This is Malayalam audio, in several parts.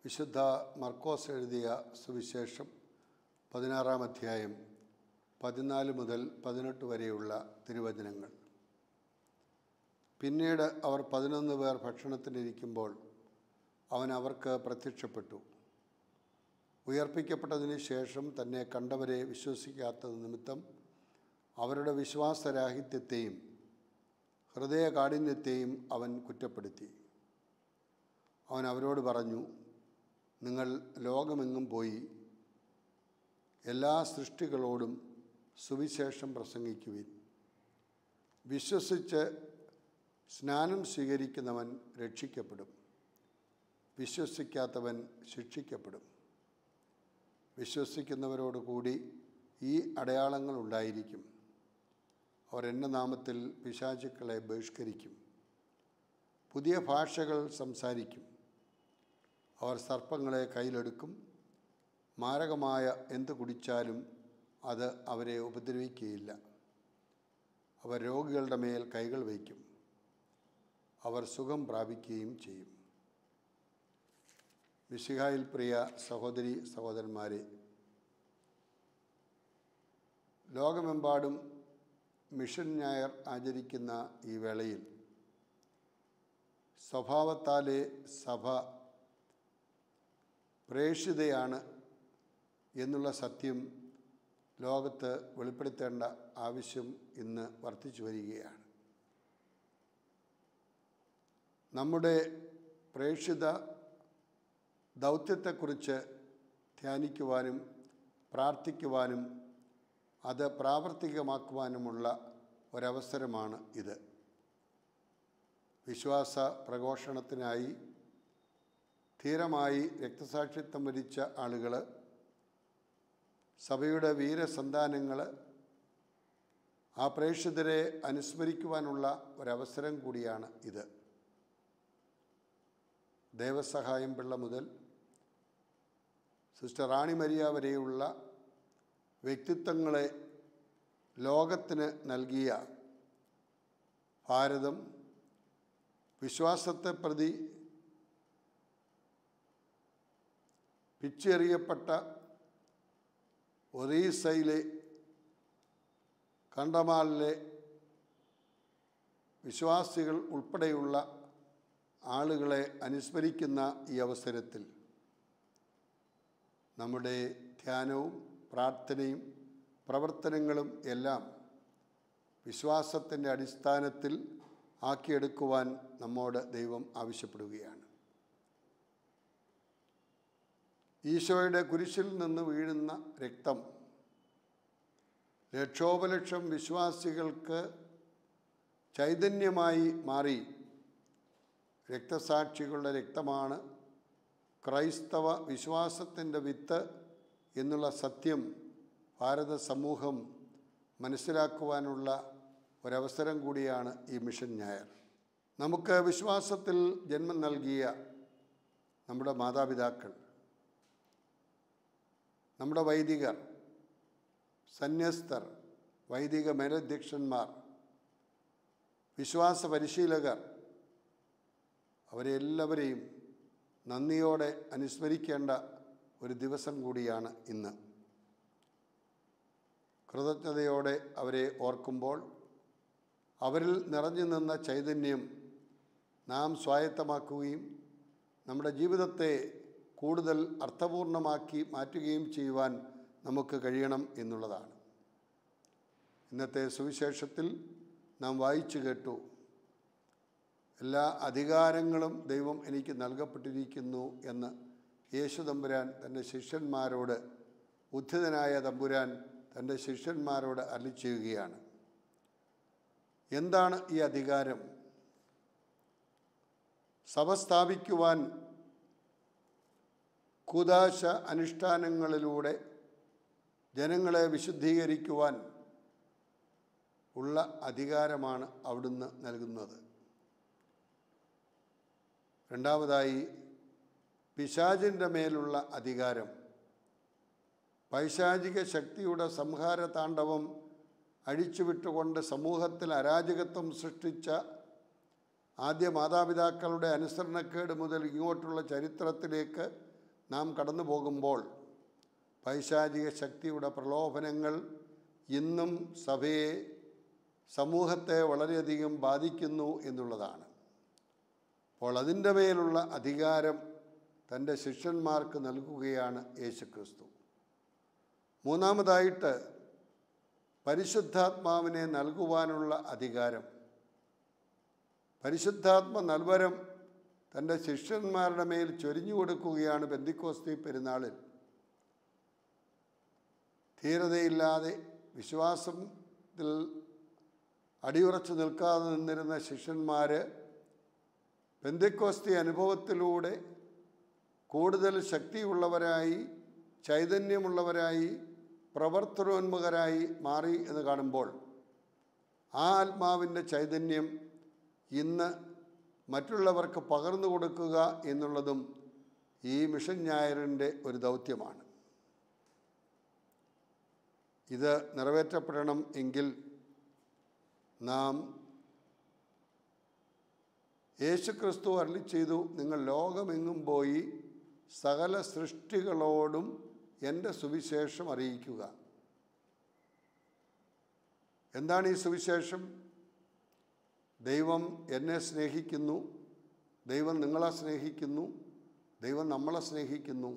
വിശുദ്ധ മർക്കോസ് എഴുതിയ സുവിശേഷം 16-ാം അധ്യായം 14 മുതൽ 18 വരെയുള്ള തിരുവചനങ്ങൾ. പിന്നീട് അവർ 11 പേർ ഭക്ഷണത്തിനിരിക്കുമ്പോൾ അവൻ അവർക്ക് പ്രത്യക്ഷപ്പെട്ടു. ഉയർപ്പിക്കപ്പെട്ടതിന് ശേഷം തന്നെ കണ്ടവരെ വിശ്വസിക്കാത്തത് നിമിത്തം അവരുടെ വിശ്വാസരാഹിത്യത്തെയും ഹൃദയകാഠിന്യത്തെയും അവൻ കുറ്റപ്പെടുത്തി. അവൻ അവരോട് പറഞ്ഞു, നിങ്ങൾ ലോകമെങ്ങും പോയി എല്ലാ സൃഷ്ടികളോടും സുവിശേഷം പ്രസംഗിക്കുവിൻ. വിശ്വസിച്ച് സ്നാനം സ്വീകരിക്കുന്നവൻ രക്ഷിക്കപ്പെടും, വിശ്വസിക്കാത്തവൻ ശിക്ഷിക്കപ്പെടും. വിശ്വസിക്കുന്നവരോടുകൂടി ഈ അടയാളങ്ങൾ ഉണ്ടായിരിക്കും. അവർ എൻ്റെ നാമത്തിൽ പിശാചുക്കളെ ബഹിഷ്കരിക്കും, പുതിയ ഭാഷകൾ സംസാരിക്കും, അവർ സർപ്പങ്ങളെ കയ്യിലെടുക്കും, മാരകമായ എന്ത് കുടിച്ചാലും അത് അവരെ ഉപദ്രവിക്കുകയില്ല. അവർ രോഗികളുടെ മേൽ കൈകൾ വയ്ക്കും, അവർ സുഖം പ്രാപിക്കുകയും ചെയ്യും. മിശിഹായിൽ പ്രിയ സഹോദരി സഹോദരന്മാരെ, ലോകമെമ്പാടും മിഷൻ ഞായർ ആചരിക്കുന്ന ഈ വേളയിൽ സ്വഭാവത്താലെ സഭ പ്രേക്ഷിതയാണ് എന്നുള്ള സത്യം ലോകത്ത് വെളിപ്പെടുത്തേണ്ട ആവശ്യം ഇന്ന് വർദ്ധിച്ചു വരികയാണ്. നമ്മുടെ പ്രേക്ഷിത ദൗത്യത്തെക്കുറിച്ച് ധ്യാനിക്കുവാനും പ്രാർത്ഥിക്കുവാനും അത് പ്രാവർത്തികമാക്കുവാനുമുള്ള ഒരവസരമാണ് ഇത്. വിശ്വാസ പ്രഘോഷണത്തിനായി ധീരമായി രക്തസാക്ഷിത്വം വരിച്ച ആളുകൾ, സഭയുടെ വീരസന്താനങ്ങൾ, ആ പ്രേക്ഷിതരെ അനുസ്മരിക്കുവാനുള്ള ഒരവസരം കൂടിയാണ് ഇത്. ദേവസഹായം പിള്ള മുതൽ സിസ്റ്റർ റാണി മരിയ വരെയുള്ള വ്യക്തിത്വങ്ങളെ ലോകത്തിന് നൽകിയ ഭാരതം വിശ്വാസത്തെ പ്രതി പിച്ചെറിയപ്പെട്ട ഒറീസയിലെ കണ്ടമാലിലെ വിശ്വാസികൾ ഉൾപ്പെടെയുള്ള ആളുകളെ അനുസ്മരിക്കുന്ന ഈ അവസരത്തിൽ നമ്മുടെ ധ്യാനവും പ്രാർത്ഥനയും പ്രവർത്തനങ്ങളും എല്ലാം വിശ്വാസത്തിൻ്റെ അടിസ്ഥാനത്തിൽ ആക്കിയെടുക്കുവാൻ നമ്മോട് ദൈവം ആവശ്യപ്പെടുകയാണ്. ഈശോയുടെ കുരിശിൽ നിന്ന് വീഴുന്ന രക്തം ലക്ഷോപലക്ഷം വിശ്വാസികൾക്ക് ചൈതന്യമായി മാറി. രക്തസാക്ഷികളുടെ രക്തമാണ് ക്രൈസ്തവ വിശ്വാസത്തിൻ്റെ വിത്ത് എന്നുള്ള സത്യം ഭാരത സമൂഹം മനസ്സിലാക്കുവാനുള്ള ഒരവസരം കൂടിയാണ് ഈ മിഷൻ ഞായർ. നമുക്ക് വിശ്വാസത്തിൽ ജന്മം നൽകിയ നമ്മുടെ മാതാപിതാക്കൾ, നമ്മുടെ വൈദികർ, സന്യസ്തർ, വൈദിക മേലധ്യക്ഷന്മാർ, വിശ്വാസ പരിശീലകർ, അവരെല്ലാവരെയും നന്ദിയോടെ അനുസ്മരിക്കേണ്ട ഒരു ദിവസം കൂടിയാണ് ഇന്ന്. കൃതജ്ഞതയോടെ അവരെ ഓർക്കുമ്പോൾ അവരിൽ നിറഞ്ഞു നിന്ന ചൈതന്യം നാം സ്വായത്തമാക്കുകയും നമ്മുടെ ജീവിതത്തെ കൂടുതൽ അർത്ഥപൂർണമാക്കി മാറ്റുകയും ചെയ്യുവാൻ നമുക്ക് കഴിയണം എന്നുള്ളതാണ്. ഇന്നത്തെ സുവിശേഷത്തിൽ നാം വായിച്ചു കേട്ടു, എല്ലാ അധികാരങ്ങളും ദൈവം എനിക്ക് നൽകപ്പെട്ടിരിക്കുന്നു എന്ന് യേശു തമ്പുരാൻ തൻ്റെ ശിഷ്യന്മാരോട്, ഉദ്ധിതനായ തമ്പുരാൻ തൻ്റെ ശിഷ്യന്മാരോട് അരുളിച്ചെയ്യുകയാണ്. എന്താണ് ഈ അധികാരം? സഭ സ്ഥാപിക്കുവാൻ, കൂദാശ അനുഷ്ഠാനങ്ങളിലൂടെ ജനങ്ങളെ വിശുദ്ധീകരിക്കുവാൻ ഉള്ള അധികാരമാണ് അവിടുന്ന് നൽകുന്നത്. രണ്ടാമതായി, പിശാചിൻ്റെ മേലുള്ള അധികാരം, പൈശാചിക ശക്തിയുടെ സംഹാര താണ്ഡവം അഴിച്ചുവിട്ടുകൊണ്ട് സമൂഹത്തിൽ അരാജകത്വം സൃഷ്ടിച്ച ആദ്യ മാതാപിതാക്കളുടെ അനുസരണക്കേട് മുതൽ ഇങ്ങോട്ടുള്ള ചരിത്രത്തിലേക്ക് നാം കടന്നു പോകുമ്പോൾ പൈശാചിക ശക്തിയുടെ പ്രലോഭനങ്ങൾ ഇന്നും സഭയെ, സമൂഹത്തെ വളരെയധികം ബാധിക്കുന്നു എന്നുള്ളതാണ്. അപ്പോൾ അതിൻ്റെ മേലുള്ള അധികാരം തൻ്റെ ശിഷ്യന്മാർക്ക് നൽകുകയാണ് യേശുക്രിസ്തു. മൂന്നാമതായിട്ട് പരിശുദ്ധാത്മാവിനെ നൽകുവാനുള്ള അധികാരം. പരിശുദ്ധാത്മ നൽവരം തൻ്റെ ശിഷ്യന്മാരുടെ മേൽ ചൊരിഞ്ഞു കൊടുക്കുകയാണ് പെന്തിക്കോസ്തി പെരുന്നാളിൽ. ധീരതയില്ലാതെ വിശ്വാസത്തിൽ അടിയുറച്ചു നിൽക്കാതെ നിന്നിരുന്ന ശിഷ്യന്മാർ പെന്തിക്കോസ്തി അനുഭവത്തിലൂടെ കൂടുതൽ ശക്തിയുള്ളവരായി, ചൈതന്യമുള്ളവരായി, പ്രവർത്തനോന്മുഖരായി മാറി എന്ന് കാണുമ്പോൾ ആ ആത്മാവിൻ്റെ ചൈതന്യം ഇന്ന് മറ്റുള്ളവർക്ക് പകർന്നു കൊടുക്കുക എന്നുള്ളതും ഈ മിഷൻ ഞായറിൻ്റെ ഒരു ദൗത്യമാണ്. ഇത് നിറവേറ്റപ്പെടണം എങ്കിൽ നാം യേശുക്രിസ്തു അരുളിച്ചെയ്തു, നിങ്ങൾ ലോകമെങ്ങും പോയി സകല സൃഷ്ടികളോടും എൻ്റെ സുവിശേഷം അറിയിക്കുക. എന്താണ് ഈ സുവിശേഷം? ദൈവം എന്നെ സ്നേഹിക്കുന്നു, ദൈവം നിങ്ങളെ സ്നേഹിക്കുന്നു, ദൈവം നമ്മളെ സ്നേഹിക്കുന്നു,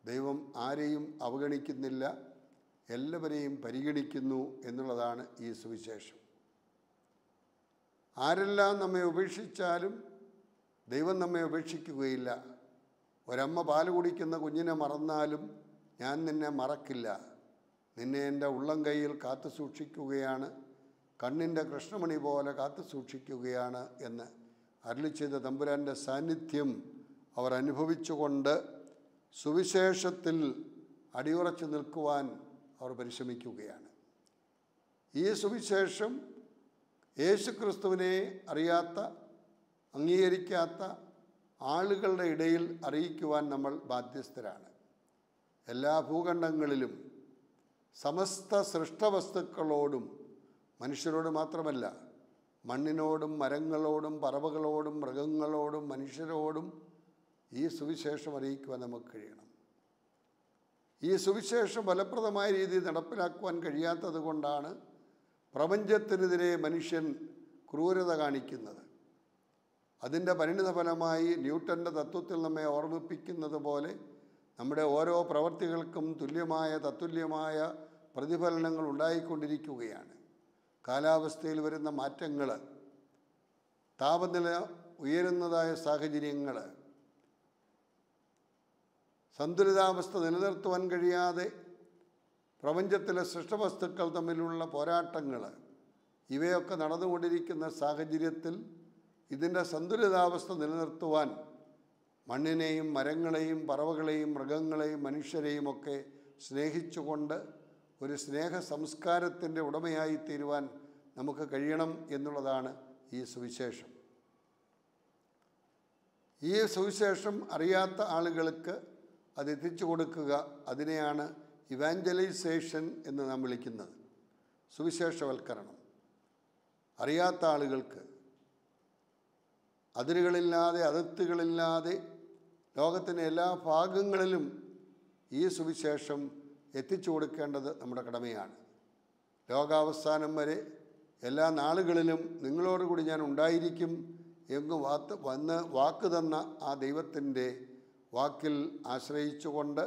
ദൈവം ആരെയും അവഗണിക്കുന്നില്ല, എല്ലാവരെയും പരിഗണിക്കുന്നു എന്നുള്ളതാണ് ഈ സുവിശേഷം. ആരെല്ലാം നമ്മെ ഉപേക്ഷിച്ചാലും ദൈവം നമ്മെ ഉപേക്ഷിക്കുകയില്ല. ഒരമ്മ പാല് കുടിക്കുന്ന കുഞ്ഞിനെ മറന്നാലും ഞാൻ നിന്നെ മറക്കില്ല, നിന്നെ എൻ്റെ ഉള്ളം കൈയിൽ കാത്തു സൂക്ഷിക്കുകയാണ്, കണ്ണിൻ്റെ കൃഷ്ണമണി പോലെ കാത്തു സൂക്ഷിക്കുകയാണ് എന്ന് അരുളിച്ചെയ്ത തമ്പുരാൻ്റെ സാന്നിധ്യം അവർ അനുഭവിച്ചുകൊണ്ട് സുവിശേഷത്തിൽ അടിയുറച്ചു നിൽക്കുവാൻ അവർ പരിശ്രമിക്കുകയാണ്. ഈ സുവിശേഷം യേശുക്രിസ്തുവിനെ അറിയാത്ത, അംഗീകരിക്കാത്ത ആളുകളുടെ ഇടയിൽ അറിയിക്കുവാൻ നമ്മൾ ബാധ്യസ്ഥരാണ്. എല്ലാ ഭൂഖണ്ഡങ്ങളിലും സമസ്ത സൃഷ്ടവസ്തുക്കളോടും, മനുഷ്യരോട് മാത്രമല്ല, മണ്ണിനോടും മരങ്ങളോടും പറവകളോടും മൃഗങ്ങളോടും മനുഷ്യരോടും ഈ സുവിശേഷം അറിയിക്കുവാൻ നമുക്ക് കഴിയണം. ഈ സുവിശേഷം ഫലപ്രദമായ രീതിയിൽ നടപ്പിലാക്കുവാൻ കഴിയാത്തത് കൊണ്ടാണ് പ്രപഞ്ചത്തിനെതിരെ മനുഷ്യൻ ക്രൂരത കാണിക്കുന്നത്. അതിൻ്റെ പരിണിതഫലമായി ന്യൂട്ടൻ്റെ തത്വത്തിൽ നമ്മെ ഓർമ്മിപ്പിക്കുന്നത് പോലെ നമ്മുടെ ഓരോ പ്രവൃത്തികൾക്കും തത്തുല്യമായ പ്രതിഫലനങ്ങൾ ഉണ്ടായിക്കൊണ്ടിരിക്കുകയാണ്. കാലാവസ്ഥയിൽ വരുന്ന മാറ്റങ്ങൾ, താപനില ഉയരുന്നതായ സാഹചര്യങ്ങൾ, സന്തുലിതാവസ്ഥ നിലനിർത്തുവാൻ കഴിയാതെ പ്രപഞ്ചത്തിലെ സൃഷ്ടവസ്തുക്കൾ തമ്മിലുള്ള പോരാട്ടങ്ങൾ, ഇവയൊക്കെ നടന്നുകൊണ്ടിരിക്കുന്ന സാഹചര്യത്തിൽ ഇതിൻ്റെ സന്തുലിതാവസ്ഥ നിലനിർത്തുവാൻ മണ്ണിനെയും മരങ്ങളെയും പറവകളെയും മൃഗങ്ങളെയും മനുഷ്യരെയും ഒക്കെ സ്നേഹിച്ചുകൊണ്ട് ഒരു സ്നേഹ സംസ്കാരത്തിൻ്റെ ഉടമയായി തീരുവാൻ നമുക്ക് കഴിയണം എന്നുള്ളതാണ് ഈ സുവിശേഷം. ഈ സുവിശേഷം അറിയാത്ത ആളുകൾക്ക് അത് എത്തിച്ചു കൊടുക്കുക, അതിനെയാണ് ഇവാഞ്ചലൈസേഷൻ എന്ന് നാം വിളിക്കുന്നത്. സുവിശേഷവൽക്കരണം. അറിയാത്ത ആളുകൾക്ക് അതിരുകളില്ലാതെ, അതിർത്തികളില്ലാതെ ലോകത്തിൻ്റെ എല്ലാ ഭാഗങ്ങളിലും ഈ സുവിശേഷം എത്തിച്ചു കൊടുക്കേണ്ടത് നമ്മുടെ കടമയാണ്. ലോകാവസാനം വരെ എല്ലാ നാളുകളിലും നിങ്ങളോടുകൂടി ഞാൻ ഉണ്ടായിരിക്കും എന്ന് വാക്ക് തന്ന ആ ദൈവത്തിൻ്റെ വാക്കിൽ ആശ്രയിച്ചുകൊണ്ട്,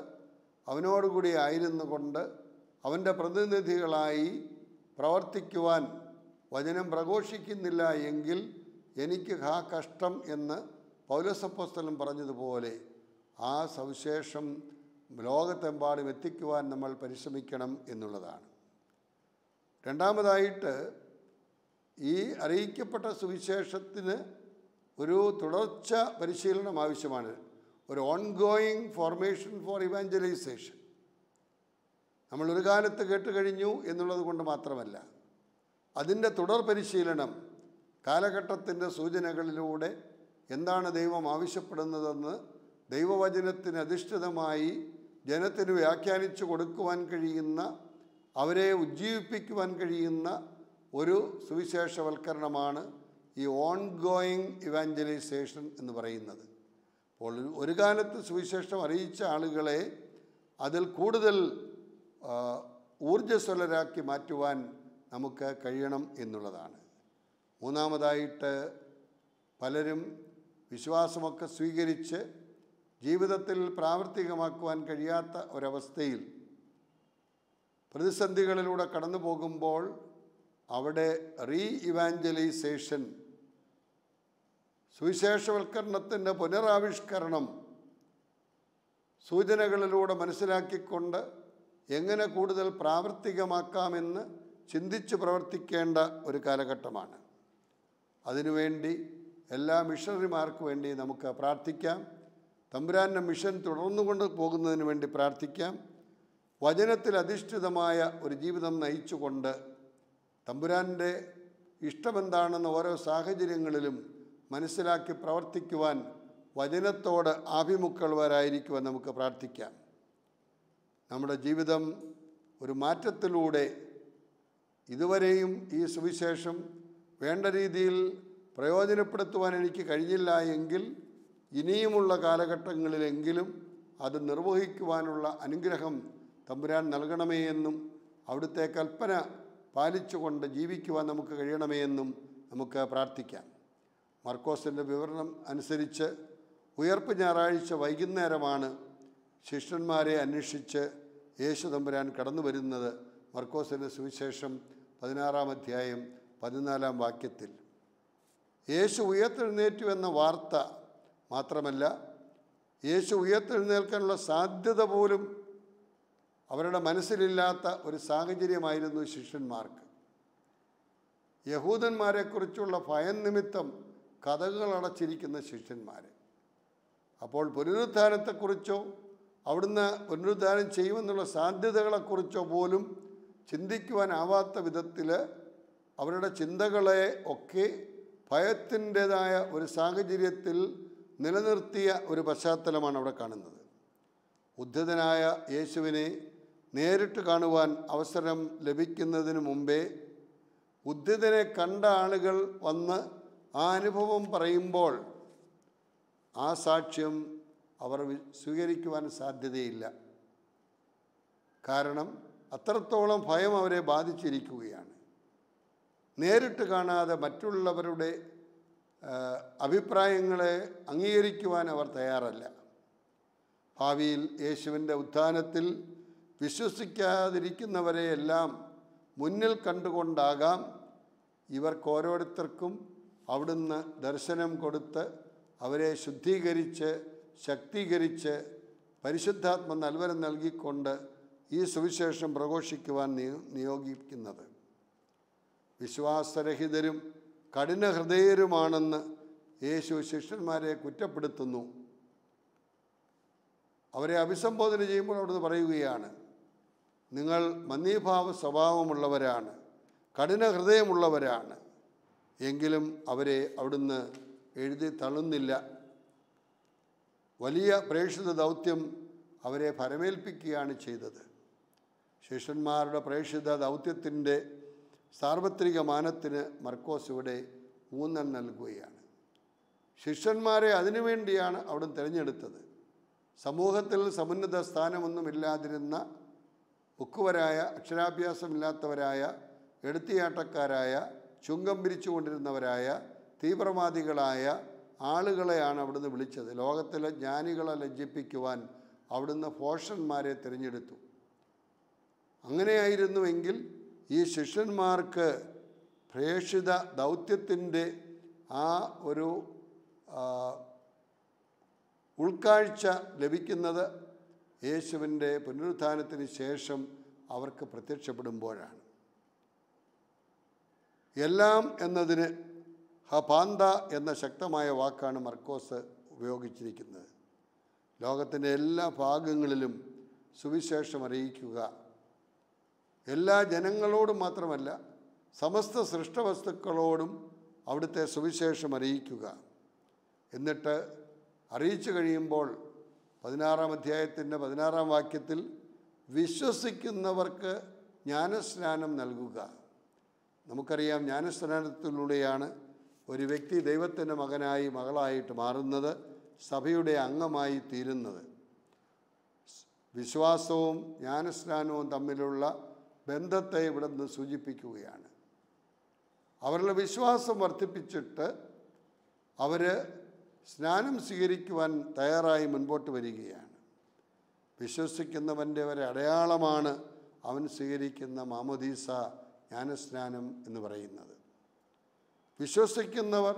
അവനോടുകൂടി ആയിരുന്നു കൊണ്ട്, അവൻ്റെ പ്രതിനിധികളായി പ്രവർത്തിക്കുവാൻ വചനം പ്രഘോഷിക്കുന്നില്ല എങ്കിൽ എനിക്ക് കഷ്ടം എന്ന് പൗലോസപ്പോസ്തലൻ പറഞ്ഞതുപോലെ ആ സവിശേഷം ലോകത്തെമ്പാടും എത്തിക്കുവാൻ നമ്മൾ പരിശ്രമിക്കണം എന്നുള്ളതാണ്. രണ്ടാമതായിട്ട്, ഈ അറിയിക്കപ്പെട്ട സുവിശേഷത്തിന് ഒരു തുടർച്ച പരിശീലനം ആവശ്യമാണ്. ഒരു ഓൺഗോയിങ് ഫോർമേഷൻ ഫോർ ഇവാഞ്ചലൈസേഷൻ. നമ്മളൊരു കാലത്ത് കേട്ട് കഴിഞ്ഞു എന്നുള്ളത് കൊണ്ട് മാത്രമല്ല, അതിൻ്റെ തുടർ പരിശീലനം കാലഘട്ടത്തിൻ്റെ സൂചനകളിലൂടെ എന്താണ് ദൈവം ആവശ്യപ്പെടുന്നതെന്ന് ദൈവവചനത്തിന് അധിഷ്ഠിതമായി ജനത്തിന് വ്യാഖ്യാനിച്ചു കൊടുക്കുവാൻ കഴിയുന്ന, അവരെ ഉജ്ജീവിപ്പിക്കുവാൻ കഴിയുന്ന ഒരു സുവിശേഷവൽക്കരണമാണ് ഈ ഓൺഗോയിങ് ഇവാഞ്ചലൈസേഷൻ എന്ന് പറയുന്നത്. അപ്പോൾ ഒരു കാലത്ത് സുവിശേഷം അറിയിച്ച ആളുകളെ അതിൽ കൂടുതൽ ഊർജ്ജസ്വലരാക്കി മാറ്റുവാൻ നമുക്ക് കഴിയണം എന്നുള്ളതാണ്. മൂന്നാമതായിട്ട്, പലരും വിശ്വാസമൊക്കെ സ്വീകരിച്ച് ജീവിതത്തിൽ പ്രാവർത്തികമാക്കുവാൻ കഴിയാത്ത ഒരവസ്ഥയിൽ പ്രതിസന്ധികളിലൂടെ കടന്നു പോകുമ്പോൾ അവിടെ ഇവാഞ്ചലൈസേഷൻ, സുവിശേഷവൽക്കരണത്തിൻ്റെ പുനരാവിഷ്കരണം സൂചനകളിലൂടെ മനസ്സിലാക്കിക്കൊണ്ട് എങ്ങനെ കൂടുതൽ പ്രാവർത്തികമാക്കാമെന്ന് ചിന്തിച്ച് പ്രവർത്തിക്കേണ്ട ഒരു കാലഘട്ടമാണ്. അതിനുവേണ്ടി എല്ലാ മിഷണറിമാർക്ക് വേണ്ടി നമുക്ക് പ്രാർത്ഥിക്കാം. തമ്പുരാൻ്റെ മിഷൻ തുടർന്നുകൊണ്ട് പോകുന്നതിന് വേണ്ടി പ്രാർത്ഥിക്കാം. വചനത്തിൽ അധിഷ്ഠിതമായ ഒരു ജീവിതം നയിച്ചുകൊണ്ട് തമ്പുരാൻ്റെ ഇഷ്ടമെന്താണെന്ന് ഓരോ സാഹചര്യങ്ങളിലും മനസ്സിലാക്കി പ്രവർത്തിക്കുവാൻ വചനത്തോട് ആഭിമുഖ്യമുള്ളവരായിരിക്കുവാൻ നമുക്ക് പ്രാർത്ഥിക്കാം. നമ്മുടെ ജീവിതം ഒരു മാറ്റത്തിലൂടെ, ഇതുവരെയും ഈ സുവിശേഷം വേണ്ട രീതിയിൽ പ്രയോജനപ്പെടുത്തുവാൻ എനിക്ക് കഴിഞ്ഞില്ല എങ്കിൽ ഇനിയുമുള്ള കാലഘട്ടങ്ങളിലെങ്കിലും അത് നിർവഹിക്കുവാനുള്ള അനുഗ്രഹം തമ്പുരാൻ നൽകണമേ എന്നും അവിടുത്തെ കൽപ്പന പാലിച്ചുകൊണ്ട് ജീവിക്കുവാൻ നമുക്ക് കഴിയണമേ എന്നും നമുക്ക് പ്രാർത്ഥിക്കാം. മർക്കോസിൻ്റെ വിവരണം അനുസരിച്ച് ഉയർപ്പ് ഞായറാഴ്ച വൈകുന്നേരമാണ് ശിഷ്യന്മാരെ അന്വേഷിച്ച് യേശു തമ്പുരാൻ കടന്നു വരുന്നത്. മർക്കോസിൻ്റെ സുവിശേഷം 16-ാം അധ്യായം 14-ാം വാക്യത്തിൽ യേശു ഉയർത്തെഴുന്നേറ്റു എന്ന വാർത്ത മാത്രമല്ല, യേശു ഉയർത്തെഴുന്നേൽക്കാനുള്ള സാധ്യത പോലും അവരുടെ മനസ്സിലില്ലാത്ത ഒരു സാഹചര്യമായിരുന്നു ശിഷ്യന്മാർക്ക്. യഹൂദന്മാരെക്കുറിച്ചുള്ള ഭയം നിമിത്തം കഥകളടച്ചിരിക്കുന്ന ശിഷ്യന്മാർ. അപ്പോൾ പുനരുത്ഥാനത്തെക്കുറിച്ചോ അവിടുന്ന് പുനരുദ്ധാനം ചെയ്യുമെന്നുള്ള സാധ്യതകളെക്കുറിച്ചോ പോലും ചിന്തിക്കുവാനാവാത്ത വിധത്തിൽ അവരുടെ ചിന്തകളെ ഒക്കെ ഭയത്തിൻ്റെതായ ഒരു സാഹചര്യത്തിൽ നിലനിർത്തിയ ഒരു പശ്ചാത്തലമാണ് അവിടെ കാണുന്നത്. ഉദ്ധിതനായ യേശുവിനെ നേരിട്ട് കാണുവാൻ അവസരം ലഭിക്കുന്നതിന് മുമ്പേ ഉദ്ധിതനെ കണ്ട ആളുകൾ വന്ന് ആ അനുഭവം പറയുമ്പോൾ ആ സാക്ഷ്യം അവർ സ്വീകരിക്കുവാൻ സാധ്യതയില്ല. കാരണം അത്രത്തോളം ഭയം അവരെ ബാധിച്ചിരിക്കുകയാണ്. നേരിട്ട് കാണാതെ മറ്റുള്ളവരുടെ അഭിപ്രായങ്ങളെ അംഗീകരിക്കുവാൻ അവർ തയ്യാറല്ല. ഭാവിയിൽ യേശുവിൻ്റെ ഉത്ഥാനത്തിൽ വിശ്വസിക്കാതിരിക്കുന്നവരെയെല്ലാം മുന്നിൽ കണ്ടുകൊണ്ടാകാം ഇവർക്ക് ഓരോരുത്തർക്കും അവിടുന്ന് ദർശനം കൊടുത്ത് അവരെ ശുദ്ധീകരിച്ച് ശക്തീകരിച്ച് പരിശുദ്ധാത്മ നൽവരം നൽകിക്കൊണ്ട് ഈ സുവിശേഷം പ്രഘോഷിക്കുവാൻ നിയോഗിക്കുന്നത്. വിശ്വാസരഹിതരും കഠിനഹൃദയരുമാണെന്ന് യേശു ശിഷ്യന്മാരെ കുറ്റപ്പെടുത്തുന്നു. അവരെ അഭിസംബോധന ചെയ്യുമ്പോൾ അവിടുന്ന് പറയുകയാണ്, നിങ്ങൾ മന്ദീഭാവ സ്വഭാവമുള്ളവരാണ്, കഠിനഹൃദയമുള്ളവരാണ്. എങ്കിലും അവരെ അവിടുന്ന് എഴുതി തള്ളുന്നില്ല. വലിയ പ്രേക്ഷിത ദൗത്യം അവരെ ഫലമേൽപ്പിക്കുകയാണ് ചെയ്തത്. ശിഷ്യന്മാരുടെ പ്രേക്ഷിത ദൗത്യത്തിൻ്റെ സാർവത്രിക മാനത്തിന് മർക്കോസ് ഇവിടെ ഊന്നൽ നൽകുകയാണ്. ശിഷ്യന്മാരെ അതിനുവേണ്ടിയാണ് അവിടുന്ന് തിരഞ്ഞെടുത്തത്. സമൂഹത്തിൽ സമുന്നത സ്ഥാനമൊന്നുമില്ലാതിരുന്ന ഉക്കുവരായ, അക്ഷരാഭ്യാസമില്ലാത്തവരായ, എടുത്തിയാട്ടക്കാരായ, ചുങ്കം പിരിച്ചുകൊണ്ടിരുന്നവരായ, തീവ്രവാദികളായ ആളുകളെയാണ് അവിടുന്ന് വിളിച്ചത്. ലോകത്തിലെ ജ്ഞാനികളെ ലജ്ജിപ്പിക്കുവാൻ അവിടുന്ന് ഭോഷന്മാരെ തിരഞ്ഞെടുത്തു. അങ്ങനെയായിരുന്നുവെങ്കിൽ ഈ ശിഷ്യന്മാർക്ക് പ്രേക്ഷിത ദൗത്യത്തിൻ്റെ ആ ഒരു ഉൾക്കാഴ്ച ലഭിക്കുന്നത് യേശുവിൻ്റെ പുനരുത്ഥാനത്തിന് ശേഷം അവർക്ക് പ്രത്യക്ഷപ്പെടുമ്പോഴാണ്. എല്ലാം എന്നതിന് ഹപാന്ത എന്ന ശക്തമായ വാക്കാണ് മർക്കോസ് ഉപയോഗിച്ചിരിക്കുന്നത്. ലോകത്തിൻ്റെ എല്ലാ ഭാഗങ്ങളിലും സുവിശേഷം അറിയിക്കുക. എല്ലാ ജനങ്ങളോടും മാത്രമല്ല, സമസ്ത സൃഷ്ടവസ്തുക്കളോടും അവിടുത്തെ സുവിശേഷം അറിയിക്കുക. എന്നിട്ട് അറിയിച്ചു കഴിയുമ്പോൾ 16-ാം അധ്യായത്തിൻ്റെ 16-ാം വാക്യത്തിൽ വിശ്വസിക്കുന്നവർക്ക് ജ്ഞാനസ്നാനം നൽകുക. നമുക്കറിയാം, ജ്ഞാനസ്നാനത്തിലൂടെയാണ് ഒരു വ്യക്തി ദൈവത്തിൻ്റെ മകനായി മകളായിട്ട് മാറുന്നത്, സഭയുടെ അംഗമായി തീരുന്നത്. വിശ്വാസവും ജ്ഞാനസ്നാനവും തമ്മിലുള്ള ബന്ധത്തെ ഇവിടെ നിന്ന് സൂചിപ്പിക്കുകയാണ്. അവരുടെ വിശ്വാസം വർദ്ധിപ്പിച്ചിട്ട് അവർ സ്നാനം സ്വീകരിക്കുവാൻ തയ്യാറായി മുൻപോട്ട് വരികയാണ്. വിശ്വസിക്കുന്നവൻ്റെ ഒരു അടയാളമാണ് അവൻ സ്വീകരിക്കുന്ന മാമോദീസ, ജ്ഞാനസ്നാനം എന്ന് പറയുന്നത്. വിശ്വസിക്കുന്നവർ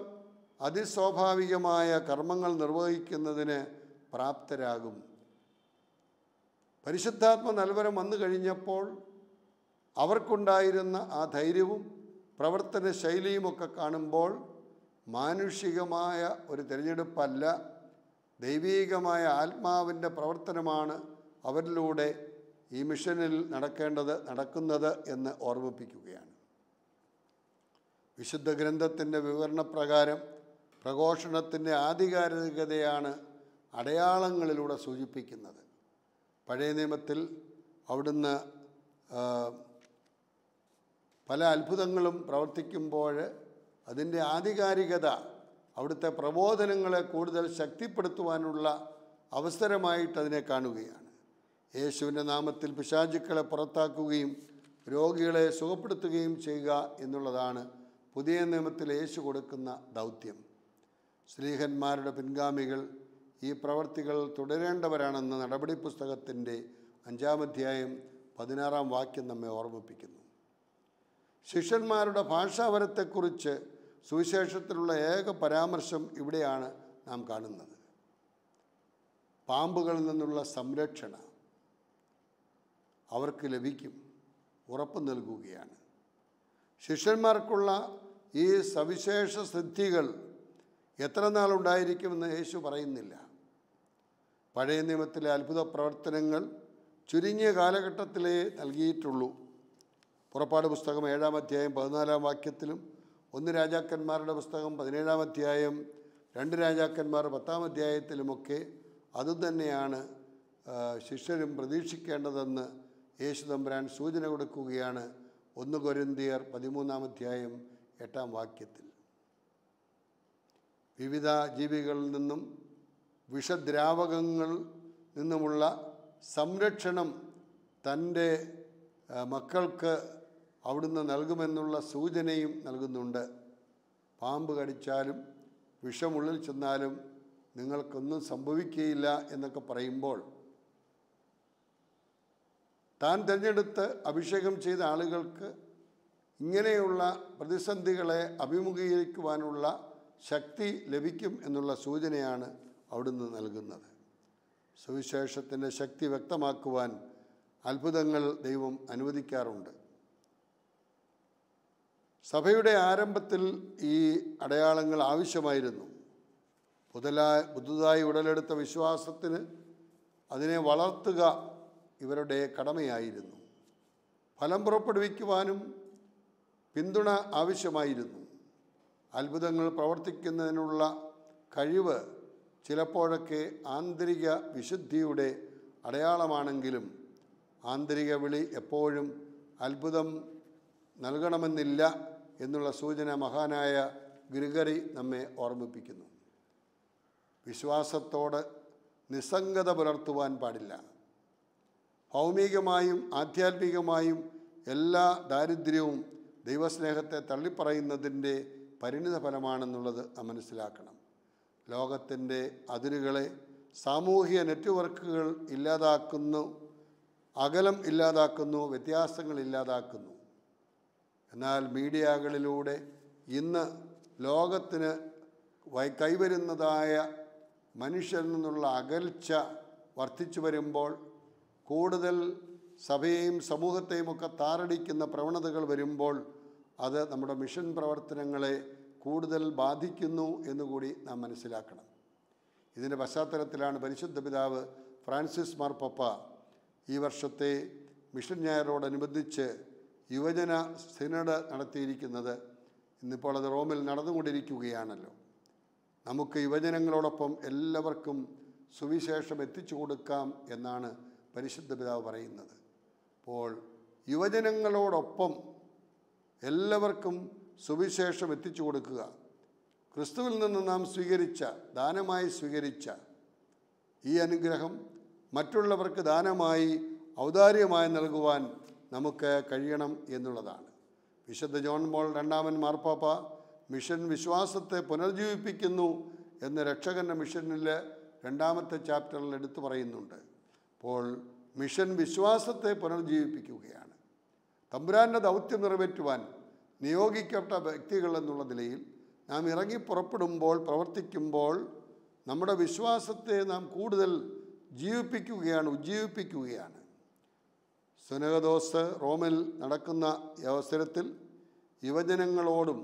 അതിസ്വാഭാവികമായ കർമ്മങ്ങൾ നിർവഹിക്കുന്നതിന് പ്രാപ്തരാകും. പരിശുദ്ധാത്മ നൽവരം വന്നു കഴിഞ്ഞപ്പോൾ അവർക്കുണ്ടായിരുന്ന ആ ധൈര്യവും പ്രവർത്തന ശൈലിയുമൊക്കെ കാണുമ്പോൾ മാനുഷികമായ ഒരു തിരഞ്ഞെടുപ്പല്ല, ദൈവീകമായ ആത്മാവിൻ്റെ പ്രവർത്തനമാണ് അവരിലൂടെ ഈ മിഷനിൽ നടക്കുന്നത് എന്ന് ഓർമ്മിപ്പിക്കുകയാണ്. വിശുദ്ധ ഗ്രന്ഥത്തിൻ്റെ വിവരണപ്രകാരം പ്രഘോഷണത്തിൻ്റെ ആധികാരികതയാണ് അടയാളങ്ങളിലൂടെ സൂചിപ്പിക്കുന്നത്. പഴയ നിയമത്തിൽ അവിടുന്ന് പല അത്ഭുതങ്ങളും പ്രവർത്തിക്കുമ്പോൾ അതിൻ്റെ ആധികാരികത അവിടുത്തെ പ്രബോധനങ്ങളെ കൂടുതൽ ശക്തിപ്പെടുത്തുവാനുള്ള അവസരമായിട്ട് അതിനെ കാണുകയാണ്. യേശുവിൻ്റെ നാമത്തിൽ പിശാചുക്കളെ പുറത്താക്കുകയും രോഗികളെ സുഖപ്പെടുത്തുകയും ചെയ്യുക എന്നുള്ളതാണ് പുതിയ നിയമത്തിൽ യേശു കൊടുക്കുന്ന ദൗത്യം. ശ്ലീഹന്മാരുടെ പിൻഗാമികൾ ഈ പ്രവർത്തികൾ തുടരേണ്ടവരാണെന്ന് നടപടി പുസ്തകത്തിൻ്റെ 5-ാം അധ്യായം 16-ാം വാക്യം നമ്മെ ഓർമ്മിപ്പിക്കുന്നു. ശിഷ്യന്മാരുടെ ഭാഷാവരത്തെക്കുറിച്ച് സുവിശേഷത്തിലുള്ള ഏക പരാമർശം ഇവിടെയാണ് നാം കാണുന്നത്. പാമ്പുകളിൽ നിന്നുള്ള സംരക്ഷണ അവർക്ക് ലഭിക്കും, ഉറപ്പ് നൽകുകയാണ്. ശിഷ്യന്മാർക്കുള്ള ഈ സവിശേഷ സിദ്ധികൾ എത്ര നാളുണ്ടായിരിക്കുമെന്ന് യേശു പറയുന്നില്ല. പഴയ നിയമത്തിലെ അത്ഭുത പ്രവർത്തനങ്ങൾ ചുരുങ്ങിയ കാലഘട്ടത്തിലേ നൽകിയിട്ടുള്ളൂ. പുറപ്പാട് പുസ്തകം 7-ാം അധ്യായം 14-ാം വാക്യത്തിലും 1 രാജാക്കന്മാരുടെ പുസ്തകം 17-ാം അധ്യായം 2 രാജാക്കന്മാർ 10-ാം അധ്യായത്തിലുമൊക്കെ അതുതന്നെയാണ് ശിഷ്യരും പ്രതീക്ഷിക്കേണ്ടതെന്ന് യേശു തമ്പുരാൻ സൂചന കൊടുക്കുകയാണ്. 1 കൊരിന്ത്യർ 13-ാം അധ്യായം 8-ാം വാക്യത്തിൽ. വിവിധ ജീവികളിൽ നിന്നും വിഷദ്രാവകങ്ങളിൽ നിന്നുമുള്ള സംരക്ഷണം തൻ്റെ മക്കൾക്ക് അവിടുന്ന് നൽകുമെന്നുള്ള സൂചനയും നൽകുന്നുണ്ട്. പാമ്പ് കടിച്ചാലും വിഷമുള്ളിൽ ചെന്നാലും നിങ്ങൾക്കൊന്നും സംഭവിക്കുകയില്ല എന്നൊക്കെ പറയുമ്പോൾ താൻ തിരഞ്ഞെടുത്ത് അഭിഷേകം ചെയ്ത ആളുകൾക്ക് ഇങ്ങനെയുള്ള പ്രതിസന്ധികളെ അഭിമുഖീകരിക്കുവാനുള്ള ശക്തി ലഭിക്കും എന്നുള്ള സൂചനയാണ് അവിടുന്ന് നൽകുന്നത്. സുവിശേഷത്തിൻ്റെ ശക്തി വ്യക്തമാക്കുവാൻ അത്ഭുതങ്ങൾ ദൈവം അനുവദിക്കാറുണ്ട്. സഭയുടെ ആരംഭത്തിൽ ഈ അടയാളങ്ങൾ ആവശ്യമായിരുന്നു. പുതുതായി ഉടലെടുത്ത വിശ്വാസത്തിന് അതിനെ വളർത്തുക ഇവരുടെ കടമയായിരുന്നു. ഫലം പുറപ്പെടുവിക്കുവാനും പിന്തുണ ആവശ്യമായിരുന്നു. അത്ഭുതങ്ങൾ പ്രവർത്തിക്കുന്നതിനുള്ള കഴിവ് ചിലപ്പോഴൊക്കെ ആന്തരിക വിശുദ്ധിയുടെ അടയാളമാണെങ്കിലും ആന്തരിക വിളി എപ്പോഴും അത്ഭുതം നൽകണമെന്നില്ല എന്നുള്ള സൂചന മഹാനായ ഗ്രിഗറി നമ്മെ ഓർമ്മിപ്പിക്കുന്നു. വിശ്വാസത്തോട് നിസ്സംഗത പുലർത്തുവാൻ പാടില്ല. ഭൗമികമായും ആധ്യാത്മികമായും എല്ലാ ദാരിദ്ര്യവും ദൈവസ്നേഹത്തെ തള്ളിപ്പറയുന്നതിൻ്റെ പരിണിത ഫലമാണെന്നുള്ളത് നാം മനസ്സിലാക്കണം. ലോകത്തിൻ്റെ അതിരുകളെ സാമൂഹിക നെറ്റ്വർക്കുകൾ ഇല്ലാതാക്കുന്നു, അകലം ഇല്ലാതാക്കുന്നു, വ്യത്യാസങ്ങൾ ഇല്ലാതാക്കുന്നു. എന്നാൽ മീഡിയകളിലൂടെ ഇന്ന് ലോകത്തിന് കൈവരുന്നതായ മനുഷ്യരിൽ നിന്നുള്ള അകൽച്ച വർദ്ധിച്ചു വരുമ്പോൾ കൂടുതൽ സഭയെയും സമൂഹത്തെയും ഒക്കെ താറടിക്കുന്ന പ്രവണതകൾ വരുമ്പോൾ അത് നമ്മുടെ മിഷൻ പ്രവർത്തനങ്ങളെ കൂടുതൽ ബാധിക്കുന്നു എന്നുകൂടി നാം മനസ്സിലാക്കണം. ഇതിൻ്റെ പശ്ചാത്തലത്തിലാണ് പരിശുദ്ധ പിതാവ് ഫ്രാൻസിസ് മാർപ്പാപ്പ ഈ വർഷത്തെ മിഷൻ ഞായറോടനുബന്ധിച്ച് യുവജന സിനഡ് നടത്തിയിരിക്കുന്നത്. ഇന്നിപ്പോൾ അത് റോമിൽ നടന്നുകൊണ്ടിരിക്കുകയാണല്ലോ. നമുക്ക് യുവജനങ്ങളോടൊപ്പം എല്ലാവർക്കും സുവിശേഷം എത്തിച്ചു കൊടുക്കാം എന്നാണ് പരിശുദ്ധ പിതാവ് പറയുന്നത്. അപ്പോൾ യുവജനങ്ങളോടൊപ്പം എല്ലാവർക്കും സുവിശേഷം എത്തിച്ചു കൊടുക്കുക, ക്രിസ്തുവിൽ നിന്ന് നാം സ്വീകരിച്ച, ദാനമായി സ്വീകരിച്ച ഈ അനുഗ്രഹം മറ്റുള്ളവർക്ക് ദാനമായി ഔദാര്യമായി നൽകുവാൻ നമുക്ക് കഴിയണം എന്നുള്ളതാണ്. വിശുദ്ധ ജോൺ പോൾ രണ്ടാമൻ മാർപ്പാപ്പ മിഷൻ വിശ്വാസത്തെ പുനർജീവിപ്പിക്കുന്നു എന്ന് രക്ഷകൻ്റെ മിഷനിൽ 2ാമത്തെ ചാപ്റ്ററിൽ എടുത്തു പറയുന്നുണ്ട്. അപ്പോൾ മിഷൻ വിശ്വാസത്തെ പുനർജീവിപ്പിക്കുകയാണ്. തമ്പുരാൻ്റെ ദൗത്യം നിറവേറ്റുവാൻ നിയോഗിക്കപ്പെട്ട വ്യക്തികൾ എന്നുള്ള നിലയിൽ നാം ഇറങ്ങി പുറപ്പെടുമ്പോൾ, പ്രവർത്തിക്കുമ്പോൾ നമ്മുടെ വിശ്വാസത്തെ നാം കൂടുതൽ ജീവിപ്പിക്കുകയാണ്, ഉജ്ജീവിപ്പിക്കുകയാണ്. സുനഹദോസ് റോമിൽ നടക്കുന്ന അവസരത്തിൽ യുവജനങ്ങളോടും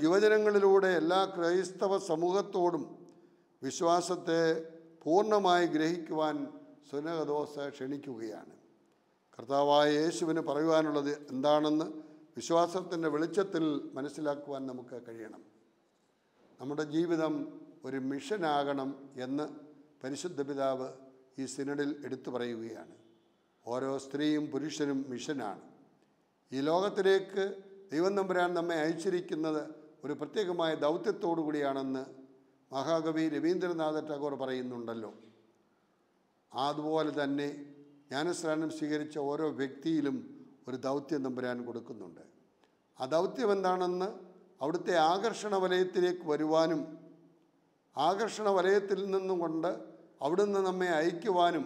യുവജനങ്ങളിലൂടെ എല്ലാ ക്രൈസ്തവ സമൂഹത്തോടും വിശ്വാസത്തെ പൂർണ്ണമായി ഗ്രഹിക്കുവാൻ സുനഹദോസ് ക്ഷണിക്കുകയാണ്. കർത്താവായ യേശുവിന് പറയുവാനുള്ളത് എന്താണെന്ന് വിശ്വാസത്തിൻ്റെ വെളിച്ചത്തിൽ മനസ്സിലാക്കുവാൻ നമുക്ക് കഴിയണം. നമ്മുടെ ജീവിതം ഒരു മിഷനാകണം എന്ന് പരിശുദ്ധ പിതാവ് ഈ സിനഡിൽ എടുത്തു പറയുകയാണ്. ഓരോ സ്ത്രീയും പുരുഷനും മിഷനാണ്. ഈ ലോകത്തിലേക്ക് ദൈവം തമ്പുരാൻ നമ്മെ അയച്ചിരിക്കുന്നത് ഒരു പ്രത്യേകമായ ദൗത്യത്തോടു കൂടിയാണെന്ന് മഹാകവി രവീന്ദ്രനാഥ ടാഗോർ പറയുന്നുണ്ടല്ലോ. അതുപോലെ തന്നെ ജ്ഞാനസ്നാനം സ്വീകരിച്ച ഓരോ വ്യക്തിയിലും ഒരു ദൗത്യം തമ്പുരാൻ കൊടുക്കുന്നുണ്ട്. ആ ദൗത്യം എന്താണെന്ന് അവിടുത്തെ ആകർഷണ വലയത്തിലേക്ക് വരുവാനും ആകർഷണ വലയത്തിൽ നിന്നും കൊണ്ട് അവിടുന്ന് നമ്മെ അയക്കുവാനും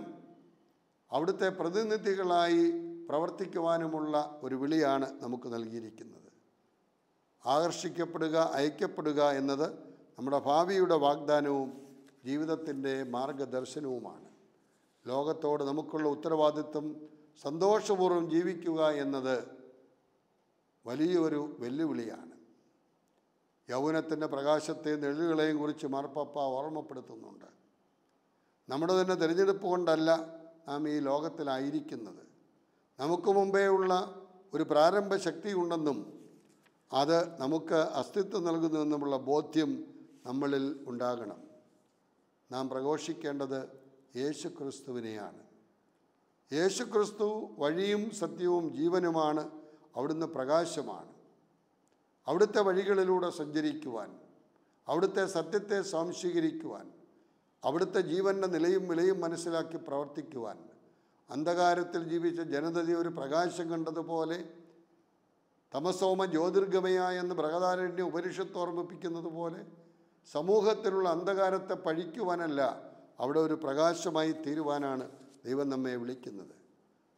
അവിടുത്തെ പ്രതിനിധികളായി പ്രവർത്തിക്കുവാനുമുള്ള ഒരു വിളിയാണ് നമുക്ക് നൽകിയിരിക്കുന്നത്. ആകർഷിക്കപ്പെടുക, അയക്കപ്പെടുക എന്നത് നമ്മുടെ ഭാവിയുടെ വാഗ്ദാനവും ജീവിതത്തിൻ്റെ മാർഗദർശനവുമാണ്. ലോകത്തോട് നമുക്കുള്ള ഉത്തരവാദിത്വം സന്തോഷപൂർവ്വം ജീവിക്കുക എന്നത് വലിയൊരു വെല്ലുവിളിയാണ്. യൗവനത്തിൻ്റെ പ്രകാശത്തെ നിഴലുകളെയും കുറിച്ച് മാർപ്പാപ്പ ഓർമ്മപ്പെടുത്തുന്നുണ്ട്. നമ്മുടെ തന്നെ തിരഞ്ഞെടുപ്പ് കൊണ്ടല്ല നാം ഈ ലോകത്തിലായിരിക്കുന്നത്. നമുക്ക് മുമ്പേ ഉള്ള ഒരു പ്രാരംഭ ശക്തി ഉണ്ടെന്നും അത് നമുക്ക് അസ്തിത്വം നൽകുന്നുവെന്നുമുള്ള ബോധ്യം നമ്മളിൽ ഉണ്ടാകണം. നാം പ്രഘോഷിക്കേണ്ടത് യേശുക്രിസ്തുവിനെയാണ്. യേശുക്രിസ്തു വഴിയും സത്യവും ജീവനുമാണ്. അവിടുന്ന് പ്രകാശമാണ്. അവിടുത്തെ വഴികളിലൂടെ സഞ്ചരിക്കുവാൻ, അവിടുത്തെ സത്യത്തെ സ്വാംശീകരിക്കുവാൻ, അവിടുത്തെ ജീവൻ്റെ നിലയും വിലയും മനസ്സിലാക്കി പ്രവർത്തിക്കുവാൻ, അന്ധകാരത്തിൽ ജീവിച്ച ജനതയെ ഒരു പ്രകാശം കണ്ടതുപോലെ തമസോമ ജ്യോതിർഗമയ എന്ന് ബൃഹദാരണ്യ ഉപനിഷത്ത് ഓർമ്മിപ്പിക്കുന്നത് പോലെ സമൂഹത്തിലുള്ള അന്ധകാരത്തെ പഴിക്കുവാനല്ല, അവിടെ ഒരു പ്രകാശമായി തീരുവാനാണ് ദൈവം നമ്മെ വിളിക്കുന്നത്.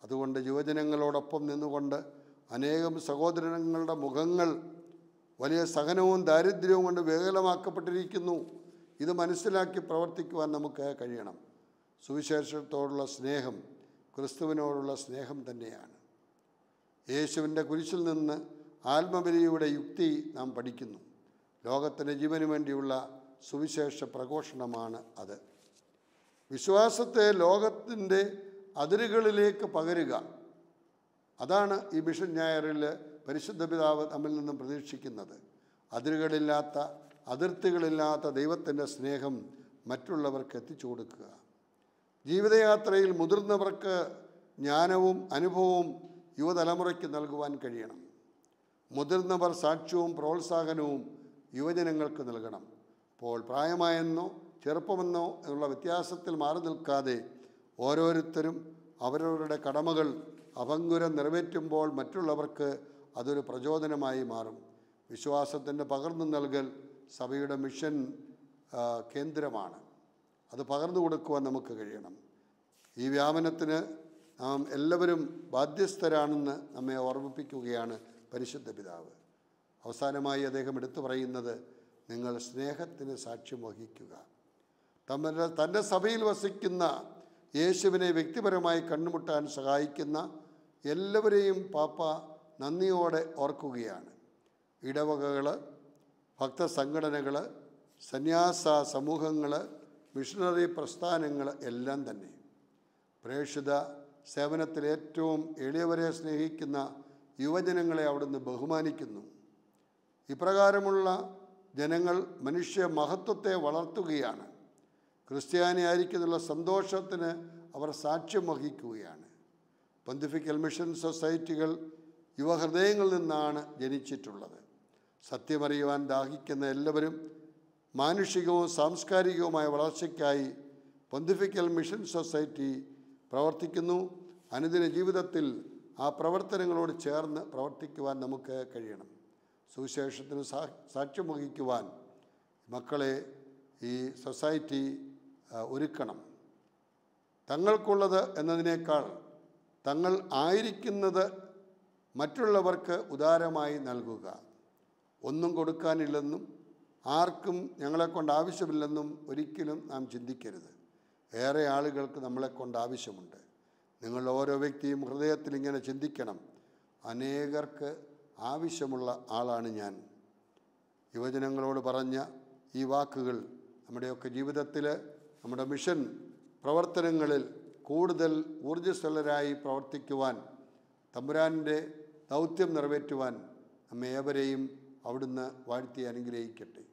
അതുകൊണ്ട് യുവജനങ്ങളോടൊപ്പം നിന്നുകൊണ്ട് അനേകം സഹോദരങ്ങളുടെ മുഖങ്ങൾ വലിയ സഹനവും ദാരിദ്ര്യവും കൊണ്ട് വികലമാക്കപ്പെട്ടിരിക്കുന്നു. ഇത് മനസ്സിലാക്കി പ്രവർത്തിക്കുവാൻ നമുക്ക് കഴിയണം. സുവിശേഷത്തോടുള്ള സ്നേഹം ക്രിസ്തുവിനോടുള്ള സ്നേഹം തന്നെയാണ്. യേശുവിൻ്റെ കുരിശിൽ നിന്ന് ആത്മബലിയുടെ യുക്തി നാം പഠിക്കുന്നു. ലോകത്തിൻ്റെ ജീവന് വേണ്ടിയുള്ള സുവിശേഷ പ്രഘോഷണമാണ് അത്. വിശ്വാസത്തെ ലോകത്തിൻ്റെ അതിരുകളിലേക്ക് പകരുക, അതാണ് ഈ മിഷൻ ഞായറിൽ പരിശുദ്ധ പിതാവ് നമ്മിൽ നിന്നും പ്രതീക്ഷിക്കുന്നത്. അതിരുകളില്ലാത്ത, അതിർത്തികളില്ലാത്ത ദൈവത്തിൻ്റെ സ്നേഹം മറ്റുള്ളവർക്ക് എത്തിച്ചു കൊടുക്കുക. ജീവിതയാത്രയിൽ മുതിർന്നവർക്ക് ജ്ഞാനവും അനുഭവവും യുവതലമുറയ്ക്ക് നൽകുവാൻ കഴിയണം. മുതിർന്നവർ സാക്ഷ്യവും പ്രോത്സാഹനവും യുവജനങ്ങൾക്ക് നൽകണം. അപ്പോൾ പ്രായമായെന്നോ ചെറുപ്പമെന്നോ എന്നുള്ള വ്യത്യാസത്തിൽ മാറി നിൽക്കാതെ ഓരോരുത്തരും അവരവരുടെ കടമകൾ അഭംഗുരം നിറവേറ്റുമ്പോൾ മറ്റുള്ളവർക്ക് അതൊരു പ്രചോദനമായി മാറും. വിശ്വാസത്തിൻ്റെ പകർന്നു നൽകൽ സഭയുടെ മിഷൻ കേന്ദ്രമാണ്. അത് പകർന്നു കൊടുക്കുവാൻ നമുക്ക് കഴിയണം. ഈ വ്യാപനത്തിന് നാം എല്ലാവരും ബാധ്യസ്ഥരാണെന്ന് നമ്മെ ഓർമ്മിപ്പിക്കുകയാണ് പരിശുദ്ധ പിതാവ്. അവസാനമായി അദ്ദേഹം എടുത്തു പറയുന്നത്, നിങ്ങൾ സ്നേഹത്തിന് സാക്ഷ്യം വഹിക്കുക. തൻ്റെ സഭയിൽ വസിക്കുന്ന യേശുവിനെ വ്യക്തിപരമായി കണ്ടുമുട്ടാൻ സഹായിക്കുന്ന എല്ലാവരെയും പാപ്പ നന്ദിയോടെ ഓർക്കുകയാണ്. ഇടവകകൾ, ഭക്തസംഘടനകൾ, സന്യാസ സമൂഹങ്ങൾ, മിഷണറി പ്രസ്ഥാനങ്ങൾ എല്ലാം തന്നെ പ്രേക്ഷിത സേവനത്തിൽ ഏറ്റവും എളിയവരെ സ്നേഹിക്കുന്ന യുവജനങ്ങളെ അവിടുന്ന് ബഹുമാനിക്കുന്നു. ഇപ്രകാരമുള്ള ജനങ്ങൾ മനുഷ്യ മഹത്വത്തെ വളർത്തുകയാണ്. ക്രിസ്ത്യാനിയായിരിക്കുന്നുള്ള സന്തോഷത്തിന് അവർ സാക്ഷ്യം വഹിക്കുകയാണ്. പൊന്തിഫിക്കൽ മിഷൻ സൊസൈറ്റികൾ യുവഹൃദയങ്ങളിൽ നിന്നാണ് ജനിച്ചിട്ടുള്ളത്. സത്യമറിയുവാൻ ദാഹിക്കുന്ന എല്ലാവരും മാനുഷികവും സാംസ്കാരികവുമായ വളർച്ചയ്ക്കായി പൊന്തിഫിക്കൽ മിഷൻ സൊസൈറ്റി പ്രവർത്തിക്കുന്നു. അനുദിന ജീവിതത്തിൽ ആ പ്രവർത്തനങ്ങളോട് ചേർന്ന് പ്രവർത്തിക്കുവാൻ നമുക്ക് കഴിയണം. സുവിശേഷത്തിന് സാക്ഷ്യം വഹിക്കുവാൻ മക്കളെ ഈ സൊസൈറ്റി ഒരുക്കണം. തങ്ങൾക്കുള്ളത് എന്നതിനേക്കാൾ തങ്ങൾ ആയിരിക്കുന്നത് മറ്റുള്ളവർക്ക് ഉദാരമായി നൽകുക. ഒന്നും കൊടുക്കാനില്ലെന്നും ആർക്കും ഞങ്ങളെക്കൊണ്ട് ആവശ്യമില്ലെന്നും ഒരിക്കലും നാം ചിന്തിക്കരുത്. ഏറെ ആളുകൾക്ക് നമ്മളെക്കൊണ്ട് ആവശ്യമുണ്ട്. നിങ്ങൾ ഓരോ വ്യക്തിയും ഹൃദയത്തിൽ ഇങ്ങനെ ചിന്തിക്കണം, അനേകർക്ക് ആവശ്യമുള്ള ആളാണ് ഞാൻ. യുവജനങ്ങളോട് പറഞ്ഞ ഈ വാക്കുകൾ നമ്മുടെയൊക്കെ ജീവിതത്തിൽ, നമ്മുടെ മിഷൻ പ്രവർത്തനങ്ങളിൽ കൂടുതൽ ഊർജ്ജസ്വലരായി പ്രവർത്തിക്കുവാൻ, തമ്പുരാൻ്റെ ദൗത്യം നിറവേറ്റുവാൻ നമ്മെ ഏവരെയും അവിടുന്ന് വാഴ്ത്തി അനുഗ്രഹിക്കട്ടെ.